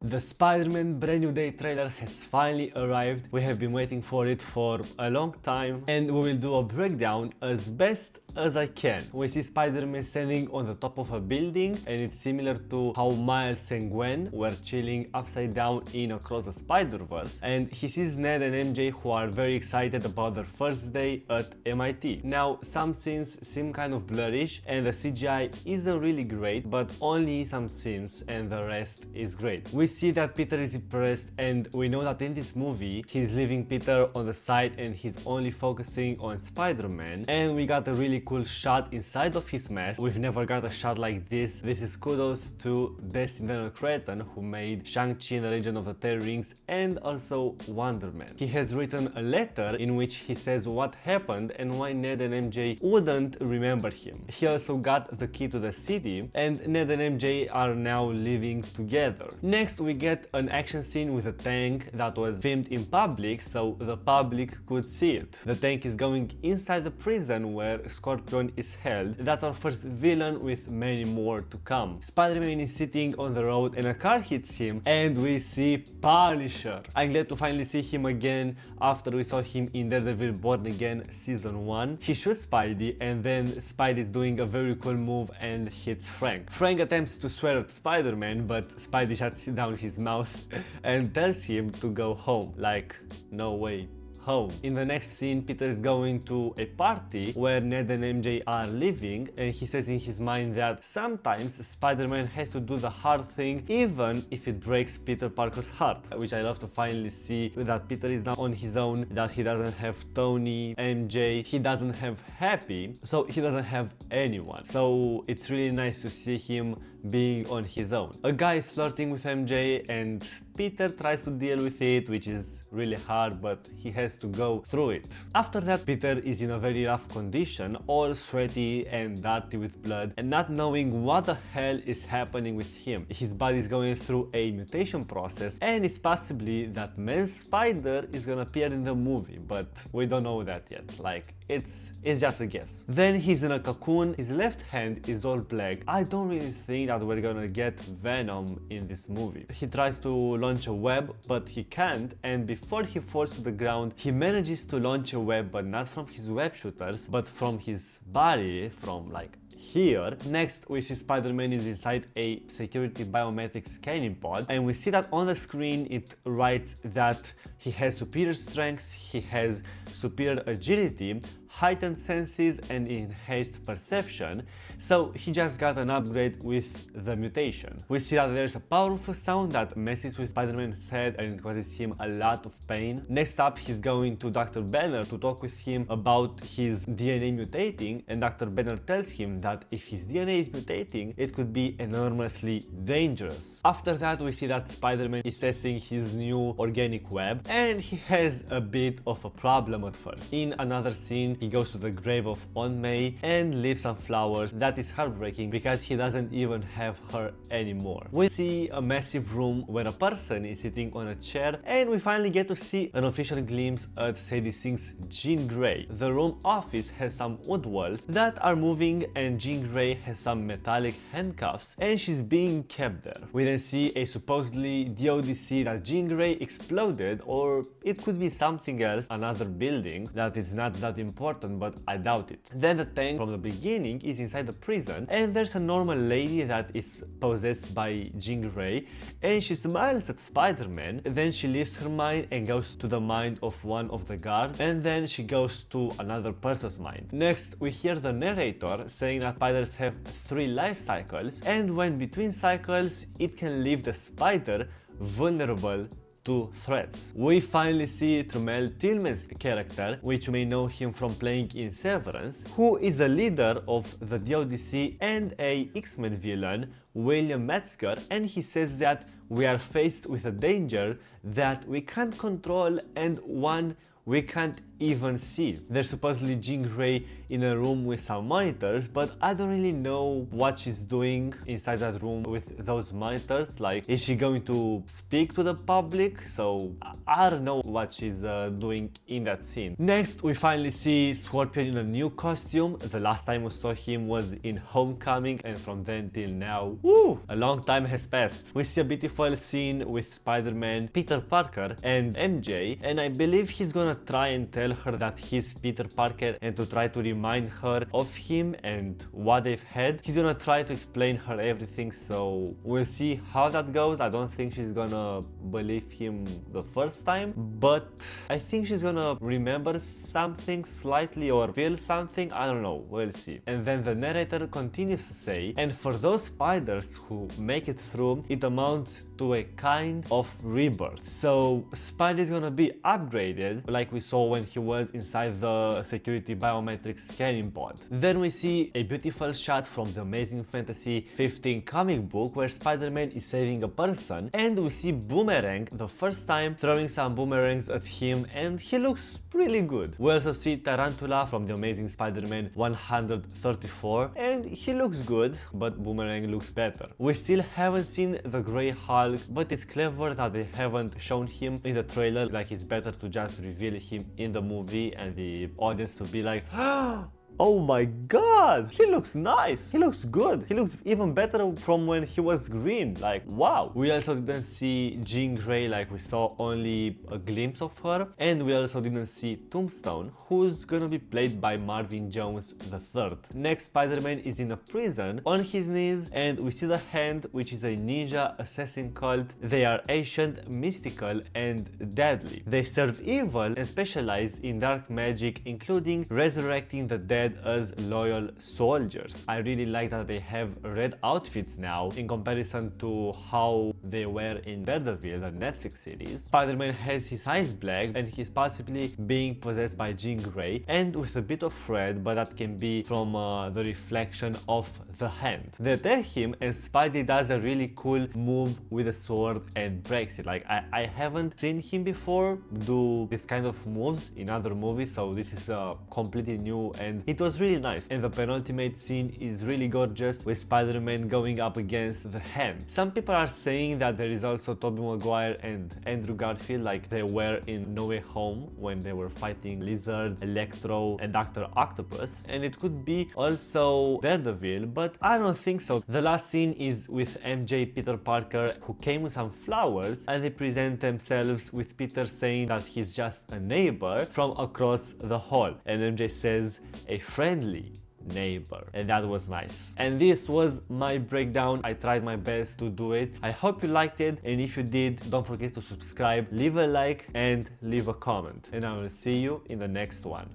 The Spider-Man Brand New Day trailer has finally arrived. We have been waiting for it for a long time and we will do a breakdown as best as I can. We see Spider-Man standing on the top of a building and it's similar to how Miles and Gwen were chilling upside down in Across the Spider-Verse, and he sees Ned and MJ who are very excited about their first day at MIT. Now some scenes seem kind of blurrish and the CGI isn't really great, but only some scenes and the rest is great. We see that Peter is depressed and we know that in this movie he's leaving Peter on the side and he's only focusing on Spider-Man, and we got a really cool shot inside of his mask. We've never got a shot like this. This is kudos to Destin Daniel Cretton, who made Shang-Chi and the Legend of the Ten Rings and also Wonder Man. He has written a letter in which he says what happened and why Ned and MJ wouldn't remember him. He also got the key to the city and Ned and MJ are now living together. Next we get an action scene with a tank that was filmed in public so the public could see it. The tank is going inside the prison where Scorpion is held. That's our first villain with many more to come. Spider-Man is sitting on the road and a car hits him and we see Punisher. I'm glad to finally see him again after we saw him in Daredevil Born Again Season 1. He shoots Spidey and then Spidey is doing a very cool move and hits Frank. Frank attempts to swear at Spider-Man but Spidey shuts down his mouth and tells him to go home. Like, no way. Home. In the next scene, Peter is going to a party where Ned and MJ are living and he says in his mind that sometimes Spider-Man has to do the hard thing even if it breaks Peter Parker's heart, which I love to finally see that Peter is now on his own, that he doesn't have Tony, MJ, he doesn't have Happy, so he doesn't have anyone. So it's really nice to see him being on his own. A guy is flirting with MJ and Peter tries to deal with it, which is really hard, but he has to go through it. After that, Peter is in a very rough condition, all sweaty and dirty with blood, and not knowing what the hell is happening with him. His body is going through a mutation process, and it's possibly that Man's Spider is gonna appear in the movie, but we don't know that yet. Like, it's just a guess. Then he's in a cocoon, his left hand is all black. I don't really think that we're gonna get Venom in this movie. He tries to launch a web, but he can't, and before he falls to the ground, he manages to launch a web, but not from his web shooters, but from his body, from like here. Next, we see Spider-Man is inside a security biometric scanning pod, and we see that on the screen it writes that he has superior strength, he has superior agility, heightened senses and enhanced perception, so he just got an upgrade with the mutation. We see that there's a powerful sound that messes with Spider-Man's head and it causes him a lot of pain. Next up, he's going to Dr. Banner to talk with him about his DNA mutating, and Dr. Banner tells him that if his DNA is mutating, it could be enormously dangerous. After that, we see that Spider-Man is testing his new organic web and he has a bit of a problem at first. In another scene, he goes to the grave of Aunt May and leaves some flowers. That is heartbreaking because he doesn't even have her anymore. We see a massive room where a person is sitting on a chair and we finally get to see an official glimpse at Sadie Sink's Jean Grey. The room office has some wood walls that are moving and Jean Grey has some metallic handcuffs and she's being kept there. We then see a supposedly DODC that Jean Grey exploded, or it could be something else, another building that is not that important, but I doubt it. Then the tank from the beginning is inside the prison and there's a normal lady that is possessed by Jean Grey and she smiles at Spider-Man. Then she leaves her mind and goes to the mind of one of the guards, and then she goes to another person's mind. Next, we hear the narrator saying that spiders have 3 life cycles, and when between cycles it can leave the spider vulnerable to threats. We finally see Tremel Tillman's character, which you may know him from playing in Severance, who is the leader of the DODC and a X-Men villain, William Metzger, and he says that we are faced with a danger that we can't control and one we can't even see. There's supposedly Jean Grey in a room with some monitors, but I don't really know what she's doing inside that room with those monitors. Like, is she going to speak to the public? So I don't know what she's doing in that scene. Next, we finally see Scorpion in a new costume. The last time we saw him was in Homecoming, and from then till now, woo, a long time has passed. We see a beautiful scene with Spider-Man, Peter Parker, and MJ, and I believe he's gonna try and tell her that he's Peter Parker and to try to remind her of him and what they've had. He's gonna try to explain her everything, so we'll see how that goes. I don't think she's gonna believe him the first time, but I think she's gonna remember something slightly or feel something. I don't know, we'll see. And then the narrator continues to say, and for those spiders who make it through, it amounts to a kind of rebirth. So Spidey is gonna be upgraded like we saw when he was inside the security biometric scanning pod. Then we see a beautiful shot from the Amazing Fantasy 15 comic book where Spider-Man is saving a person, and we see Boomerang the first time throwing some boomerangs at him, and he looks really good. We also see Tarantula from the Amazing Spider-Man 134, and he looks good, but Boomerang looks better. We still haven't seen the Grey Hulk, but it's clever that they haven't shown him in the trailer. Like, it's better to just reveal him in the movie and the audience to be like, oh my god, he looks nice, he looks good, he looks even better from when he was green, like wow. We also didn't see Jean Grey, like we saw only a glimpse of her, and we also didn't see Tombstone, who's gonna be played by Marvin Jones III. Next, Spider-Man is in a prison on his knees, and we see the Hand, which is a ninja assassin cult. They are ancient, mystical, and deadly. They serve evil and specialize in dark magic, including resurrecting the dead as loyal soldiers. I really like that they have red outfits now in comparison to how they were in Daredevil, the Netflix series. Spider-Man has his eyes black and he's possibly being possessed by Jean Grey, and with a bit of red, but that can be from the reflection of the Hand. They attack him and Spidey does a really cool move with a sword and breaks it. Like, I haven't seen him before do this kind of moves in other movies, so this is completely new and it was really nice. And the penultimate scene is really gorgeous with Spider-Man going up against the Hand. Some people are saying that there is also Tobey Maguire and Andrew Garfield, like they were in No Way Home when they were fighting Lizard, Electro, and Dr. Octopus, and it could be also Daredevil, but I don't think so. The last scene is with MJ, Peter Parker, who came with some flowers, and they present themselves with Peter saying that he's just a neighbor from across the hall, and MJ says a friendly neighbor, and that was nice. And this was my breakdown. I tried my best to do it. I hope you liked it, and if you did, don't forget to subscribe, leave a like, and leave a comment, and I will see you in the next one.